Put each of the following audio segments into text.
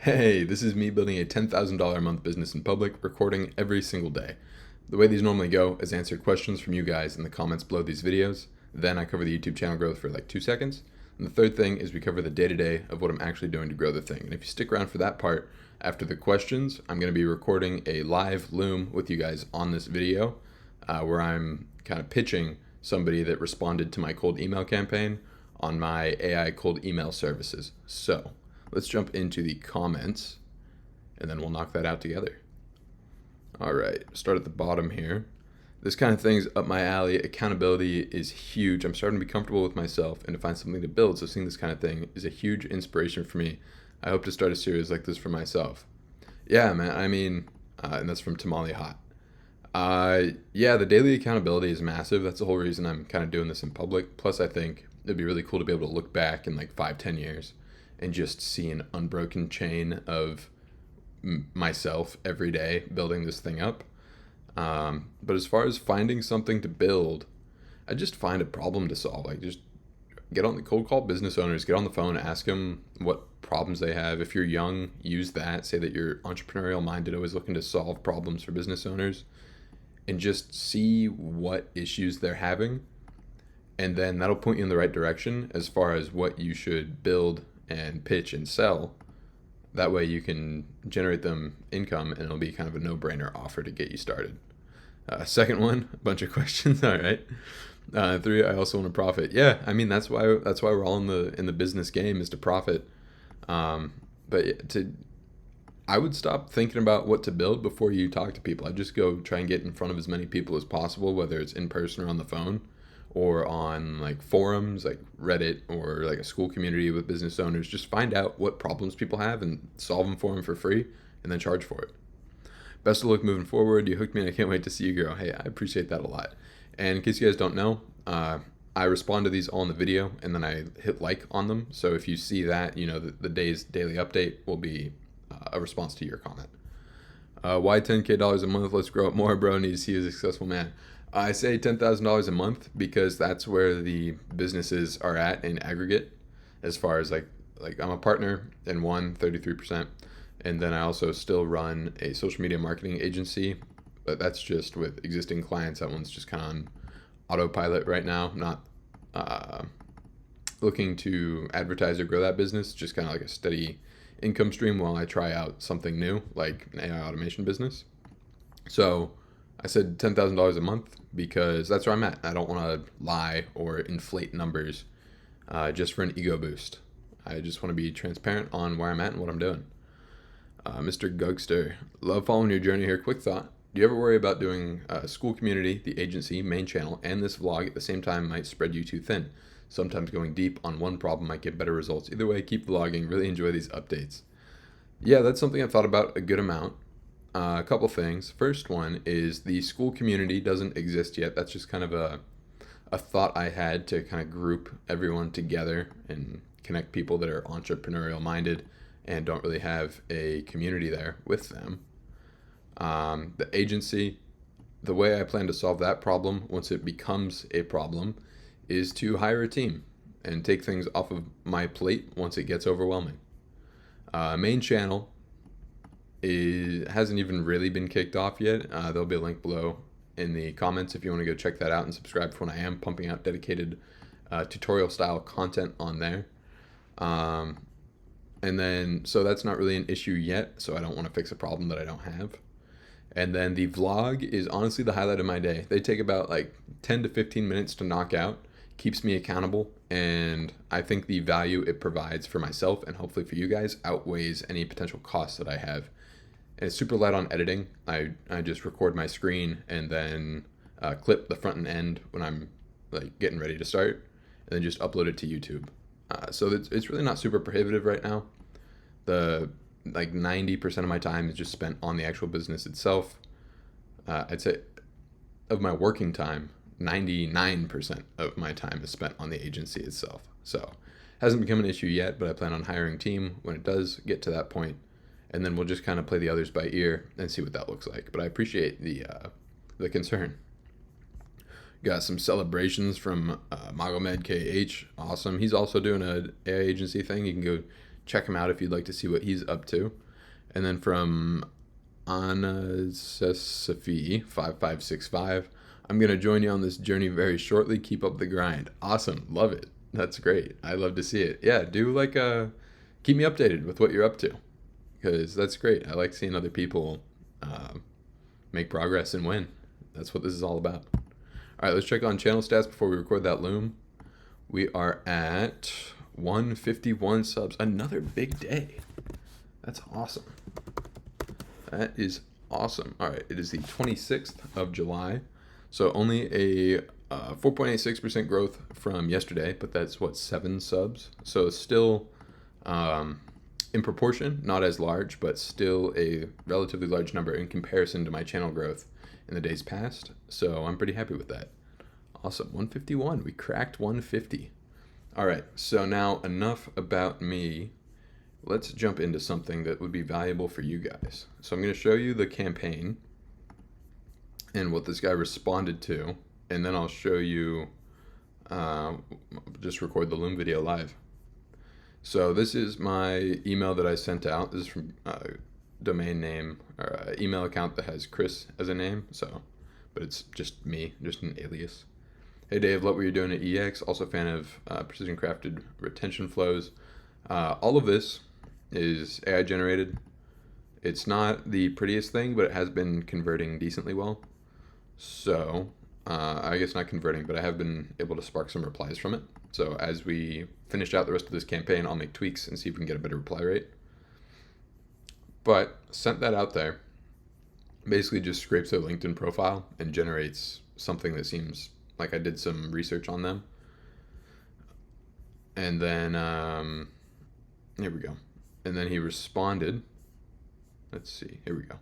Hey, this is me building a $10,000 a month business in public, recording every single day. The way these normally go is answer questions from you guys in the comments below these videos. Then I cover the YouTube channel growth for like 2 seconds. And the third thing is we cover the day-to-day of what I'm actually doing to grow the thing. And if you stick around for that part, after the questions, I'm going to be recording a live Loom with you guys on this video where I'm kind of pitching somebody that responded to my cold email campaign on my AI cold email services. So let's jump into the comments and then we'll knock that out together. All right, start at the bottom here. This kind of thing's up my alley. Accountability is huge. I'm starting to be comfortable with myself and to find something to build. So seeing this kind of thing is a huge inspiration for me. I hope to start a series like this for myself. Yeah, man. And that's from Tamale Hot. Yeah, the daily accountability is massive. That's the whole reason I'm kind of doing this in public. Plus, I think it'd be really cool to be able to look back in like 5, 10 years and just see an unbroken chain of myself every day building this thing up. But as far as finding something to build, I just find a problem to solve. Like just get on the cold call business owners, get on the phone, ask them what problems they have. If you're young, use that. Say that you're entrepreneurial minded, always looking to solve problems for business owners, and just see what issues they're having. And then that'll point you in the right direction as far as what you should build and pitch and sell. That way you can generate them income and it'll be kind of a no-brainer offer to get you started. Second one, a bunch of questions. All right. Three, I also want to profit. Yeah, I mean that's why we're all in the business game, is to profit. But I would stop thinking about what to build before you talk to people. I'd just go try and get in front of as many people as possible, whether it's in person or on the phone, or on like forums like Reddit or like a school community with business owners. Just find out what problems people have and solve them for them for free and then charge for it. Best of luck moving forward. You hooked me and I can't wait to see you grow. Hey, I appreciate that a lot. And in case you guys don't know, I respond to these all in the video and then I hit like on them. So if you see that, you know, the day's daily update will be a response to your comment. Why $10K a month? Let's grow up more, bro. Need to see you as a successful man. I say $10,000 a month because that's where the businesses are at in aggregate, as far as like I'm a partner in one, 33%, and then I also still run a social media marketing agency, but that's just with existing clients. That one's just kind of on autopilot right now. I'm not looking to advertise or grow that business. Just kind of like a steady income stream while I try out something new, like an AI automation business. So I said $10,000 a month because that's where I'm at. I don't want to lie or inflate numbers just for an ego boost. I just want to be transparent on where I'm at and what I'm doing. Mr. Gugster, love following your journey here. Quick thought. Do you ever worry about doing school community, the agency, main channel, and this vlog at the same time might spread you too thin? Sometimes going deep on one problem might get better results. Either way, keep vlogging. Really enjoy these updates. Yeah, that's something I've thought about a good amount. A couple things. First one is the school community doesn't exist yet. That's just kind of a thought I had to kind of group everyone together and connect people that are entrepreneurial minded and don't really have a community there with them. The agency, the way I plan to solve that problem once it becomes a problem is to hire a team and take things off of my plate once it gets overwhelming. Main channel hasn't even really been kicked off yet. There'll be a link below in the comments if you want to go check that out and subscribe for when I am pumping out dedicated tutorial style content on there. And then, so that's not really an issue yet, so I don't want to fix a problem that I don't have. And then the vlog is honestly the highlight of my day. They take about like 10 to 15 minutes to knock out, keeps me accountable, and I think the value it provides for myself and hopefully for you guys outweighs any potential costs that I have. And it's super light on editing. I just record my screen and then clip the front and end when I'm like getting ready to start, and then just upload it to YouTube. So it's really not super prohibitive right now. The like 90% of my time is just spent on the actual business itself. I'd say of my working time, 99% of my time is spent on the agency itself. So hasn't become an issue yet, but I plan on hiring a team when it does get to that point. And then we'll just kind of play the others by ear and see what that looks like. But I appreciate the concern. Got some celebrations from Magomed KH. Awesome. He's also doing an AI agency thing. You can go check him out if you'd like to see what he's up to. And then from Anasafi 5565, I'm going to join you on this journey very shortly. Keep up the grind. Awesome. Love it. That's great. I love to see it. Yeah, do keep me updated with what you're up to, because that's great. I like seeing other people make progress and win. That's what this is all about. All right, let's check on channel stats before we record that loom. We are at 151 subs. Another big day. That's awesome. That is awesome. All right, it is the 26th of July. So only a 4.86% growth from yesterday, but that's 7 subs. So still in proportion, not as large, but still a relatively large number in comparison to my channel growth in the days past. So I'm pretty happy with that. Awesome. 151. We cracked 150. All right. So now enough about me. Let's jump into something that would be valuable for you guys. So I'm going to show you the campaign and what this guy responded to, and then I'll show you, just record the Loom video live. So this is my email that I sent out. This is from domain name or email account that has Chris as a name. But it's just me, just an alias. Hey Dave, love what you're doing at EX. Also a fan of precision crafted retention flows. All of this is AI generated. It's not the prettiest thing, but it has been converting decently well. So I guess not converting, but I have been able to spark some replies from it. So as we finish out the rest of this campaign, I'll make tweaks and see if we can get a better reply rate. But sent that out there. Basically just scrapes their LinkedIn profile and generates something that seems like I did some research on them. And then, here we go. And then he responded. Let's see, here we go.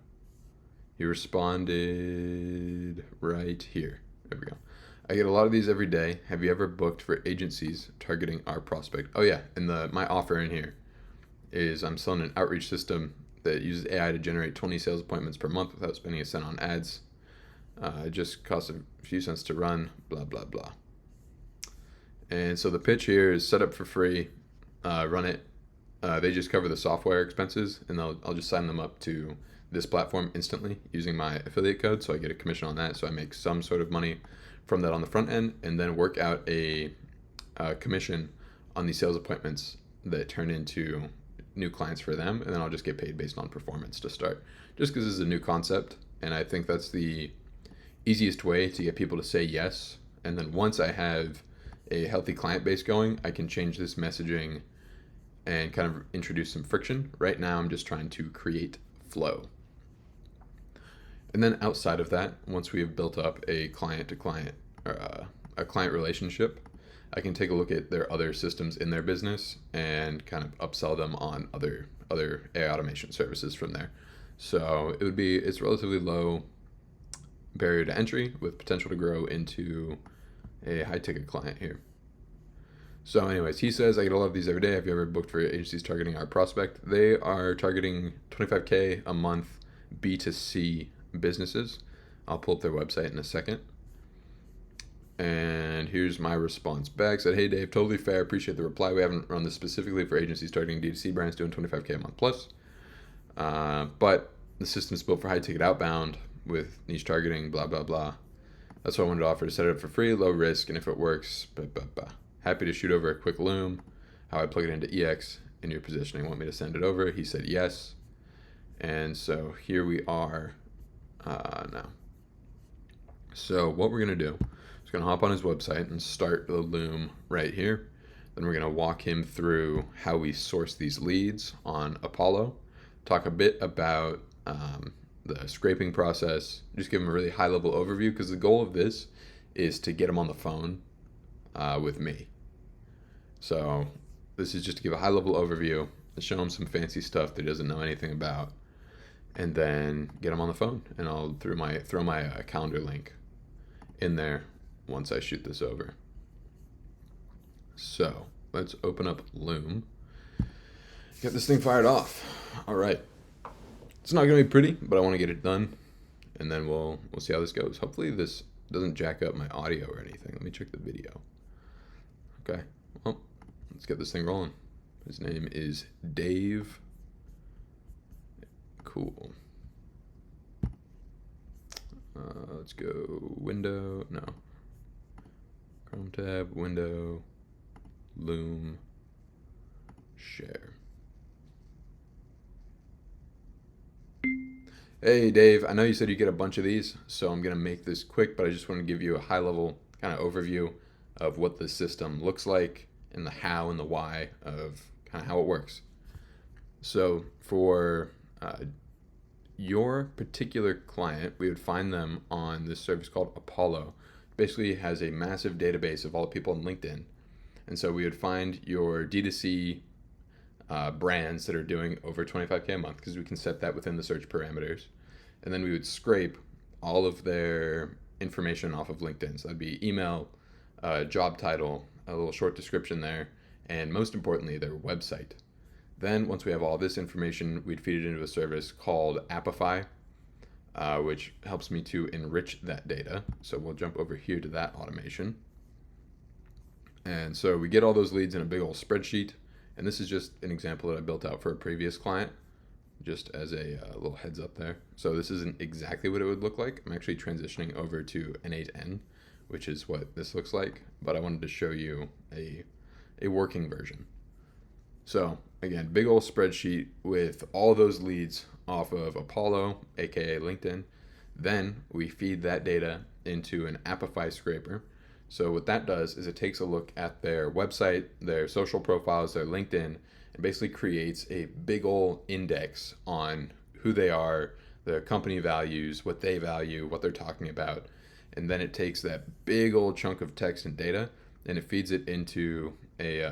He responded right here. There we go. I get a lot of these every day. Have you ever booked for agencies targeting our prospect? Oh yeah, and my offer in here is I'm selling an outreach system that uses AI to generate 20 sales appointments per month without spending a cent on ads. It just costs a few cents to run, blah, blah, blah. And so the pitch here is set up for free, run it. They just cover the software expenses, and I'll just sign them up to this platform instantly using my affiliate code. So I get a commission on that. So I make some sort of money from that on the front end, and then work out a commission on these sales appointments that turn into new clients for them. And then I'll just get paid based on performance to start, just because this is a new concept. And I think that's the easiest way to get people to say yes. And then once I have a healthy client base going, I can change this messaging and kind of introduce some friction. Right now, I'm just trying to create flow. And then outside of that, once we have built up a client to client or a client relationship, I can take a look at their other systems in their business and kind of upsell them on other AI automation services from there. So it's relatively low barrier to entry with potential to grow into a high ticket client here. So anyways, he says, I get a lot of these every day. Have you ever booked for agencies targeting our prospect? They are targeting $25K a month B2C businesses. I'll pull up their website in a second. And here's my response back. Said, hey Dave, totally fair. Appreciate the reply. We haven't run this specifically for agencies targeting D2C brands doing $25K a month plus. But the system's built for high ticket outbound with niche targeting, blah, blah, blah. That's what I wanted to offer, to set it up for free, low risk, and if it works, blah, blah, blah. Happy to shoot over a quick loom, how I plug it into EX in your positioning. Want me to send it over? He said yes. And so here we are now. So what we're going to do is going to hop on his website and start the loom right here. Then we're going to walk him through how we source these leads on Apollo, talk a bit about the scraping process, just give him a really high level overview, because the goal of this is to get him on the phone with me. So this is just to give a high level overview, to show him some fancy stuff that he doesn't know anything about, and then get him on the phone. And I'll throw my calendar link in there once I shoot this over. So let's open up Loom. Get this thing fired off. All right. It's not gonna be pretty, but I want to get it done, and then we'll see how this goes. Hopefully this doesn't jack up my audio or anything. Let me check the video. Okay. Well, let's get this thing rolling. His name is Dave. Cool. Let's go window, no. Chrome tab, window, Loom, share. Hey Dave, I know you said you get a bunch of these, so I'm gonna make this quick, but I just want to give you a high level kind of overview of what the system looks like and the how and the why of kind of how it works. So for your particular client, we would find them on this service called Apollo. Basically has a massive database of all the people on LinkedIn. And so we would find your D2C brands that are doing over 25K a month, because we can set that within the search parameters. And then we would scrape all of their information off of LinkedIn. So that'd be email, job title, a little short description there, and most importantly, their website. Then once we have all this information, we'd feed it into a service called Appify, which helps me to enrich that data. So we'll jump over here to that automation. And so we get all those leads in a big old spreadsheet. And this is just an example that I built out for a previous client, just as a little heads up there. So this isn't exactly what it would look like. I'm actually transitioning over to N8N, which is what this looks like. But I wanted to show you a working version. So again, big old spreadsheet with all those leads off of Apollo, aka LinkedIn. Then we feed that data into an Appify scraper. So what that does is it takes a look at their website, their social profiles, their LinkedIn, and basically creates a big old index on who they are, their company values, what they value, what they're talking about. And then it takes that big old chunk of text and data and it feeds it into a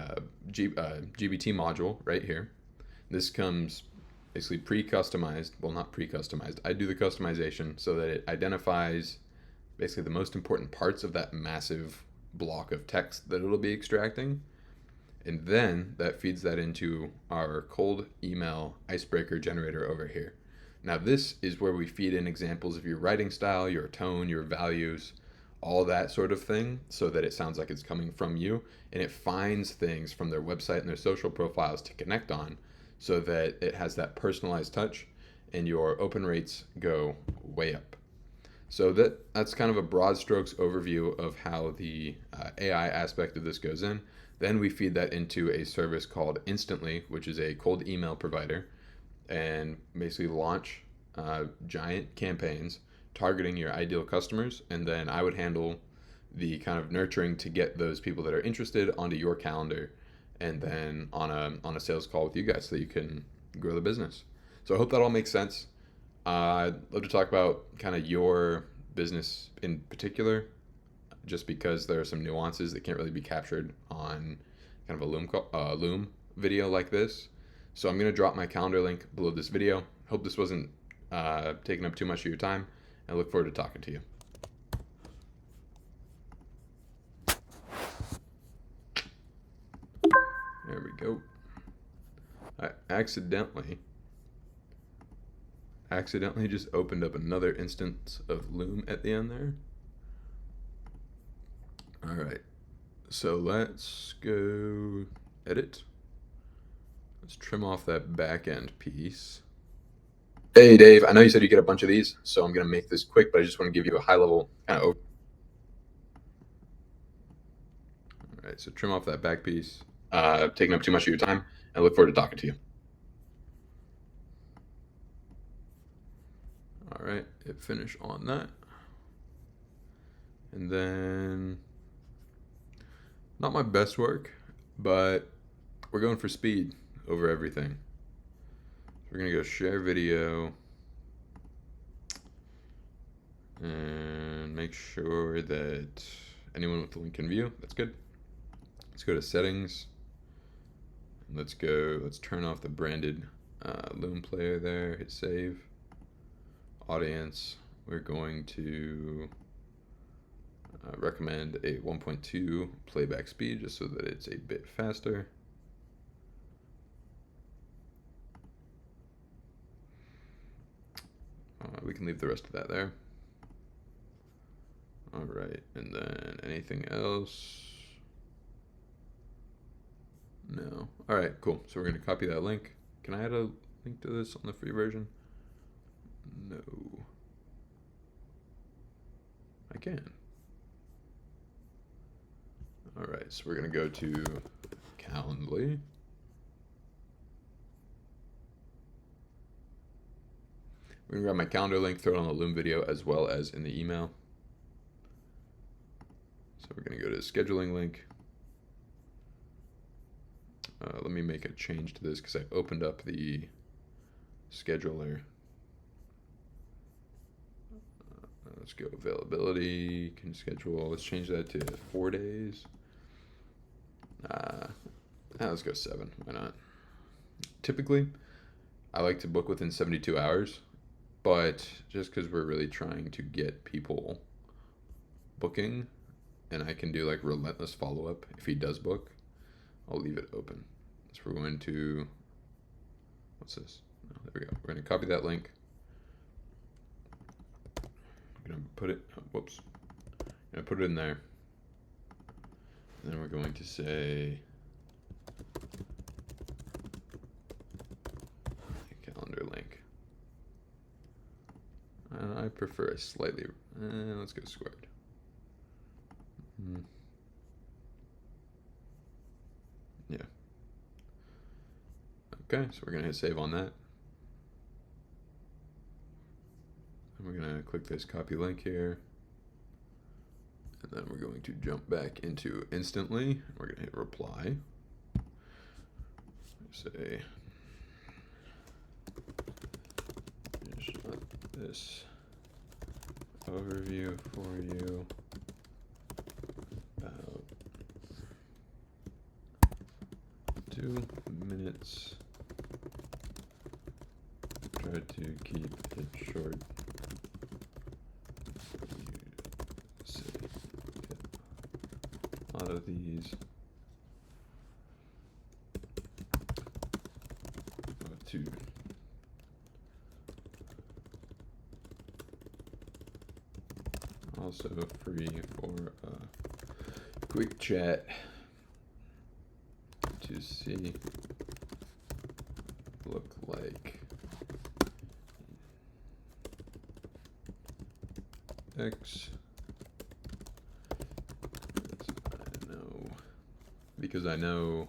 GBT module right here. This comes basically pre-customized. Well, not pre-customized. I do the customization so that it identifies basically the most important parts of that massive block of text that it'll be extracting. And then that feeds that into our cold email icebreaker generator over here. Now this is where we feed in examples of your writing style, your tone, your values, all that sort of thing, so that it sounds like it's coming from you, and it finds things from their website and their social profiles to connect on so that it has that personalized touch and your open rates go way up. So that's kind of a broad strokes overview of how the AI aspect of this goes in. Then we feed that into a service called Instantly, which is a cold email provider, and basically launch giant campaigns targeting your ideal customers. And then I would handle the kind of nurturing to get those people that are interested onto your calendar, and then on a sales call with you guys so that you can grow the business. So I hope that all makes sense. I'd love to talk about kind of your business in particular, just because there are some nuances that can't really be captured on kind of a Loom video like this. So I'm going to drop my calendar link below this video. Hope this wasn't taking up too much of your time. I look forward to talking to you. There we go. I accidentally just opened up another instance of Loom at the end there. All right, so let's go edit. Let's trim off that back end piece. Hey Dave, I know you said you get a bunch of these, so I'm gonna make this quick, but I just want to give you a high level kind of. All right, so trim off that back piece. Taking up too much of your time. I look forward to talking to you. All right, hit finish on that. And then, not my best work, but we're going for speed over everything. We're gonna go share video and make sure that anyone with the link can view. That's good. Let's go to settings. Let's turn off the branded Loom player there, hit save. Audience, we're going to recommend a 1.2 playback speed just so that it's a bit faster. We can leave the rest of that there. All right, and then anything else? No. All right, cool. So we're going to copy that link. Can I add a link to this on the free version? No. I can. All right, so we're going to go to Calendly. We're going to grab my calendar link, throw it on the Loom video as well as in the email. So we're going to go to the scheduling link. Let me make a change to this because I opened up the scheduler. Let's go availability, can schedule. Let's change that to 4 days. Let's go 7. Why not? Typically, I like to book within 72 hours, but just because we're really trying to get people booking, and I can do like relentless follow-up if he does book, I'll leave it open. So we're going to, what's this? Oh, there we go. We're going to copy that link. I'm going to put it, whoops. I'm going to put it in there. And then we're going to say calendar link. I prefer a slightly, let's go squared. Yeah. Okay, so we're going to hit save on that. And we're going to click this copy link here. And then we're going to jump back into Instantly. We're going to hit reply. Say, just let this overview for you about 2 minutes. Try to keep it short. A lot of these. 2. Also free for a quick chat to see look like X. Because I know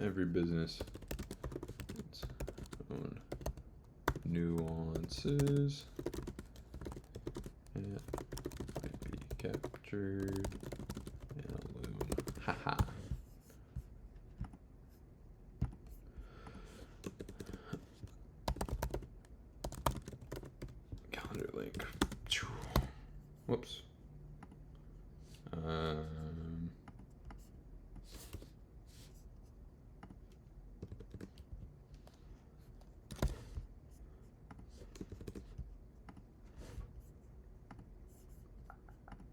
every business its own nuances and might be captured in a Loom. Haha. Calendar link. Whoops.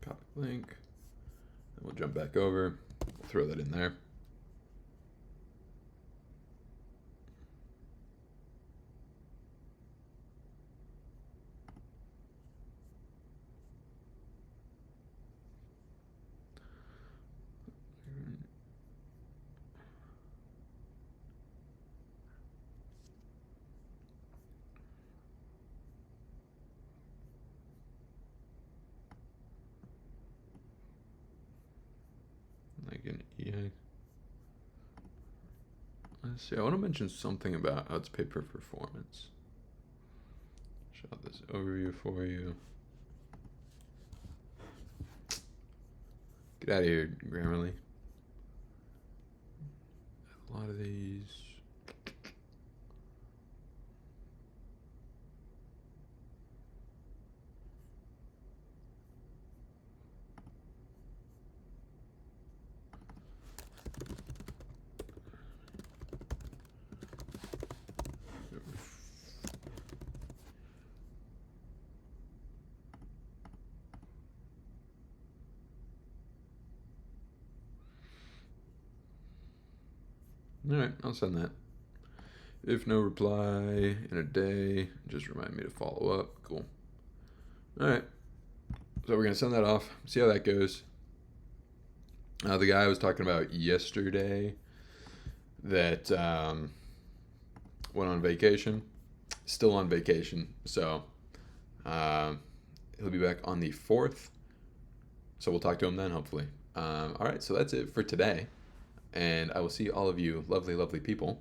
Copy link. Then we'll jump back over. We'll throw that in there. Like an EA. Let's see, I want to mention something about how it's paid per performance. Show this overview for you. Get out of here, Grammarly. A lot of these. Alright, I'll send that. If no reply in a day, just remind me to follow up. Cool. All right. So we're going to send that off, see how that goes. The guy I was talking about yesterday that went on vacation, still on vacation. So he'll be back on the 4th. So we'll talk to him then, hopefully. All right, so that's it for today. And I will see all of you lovely, lovely people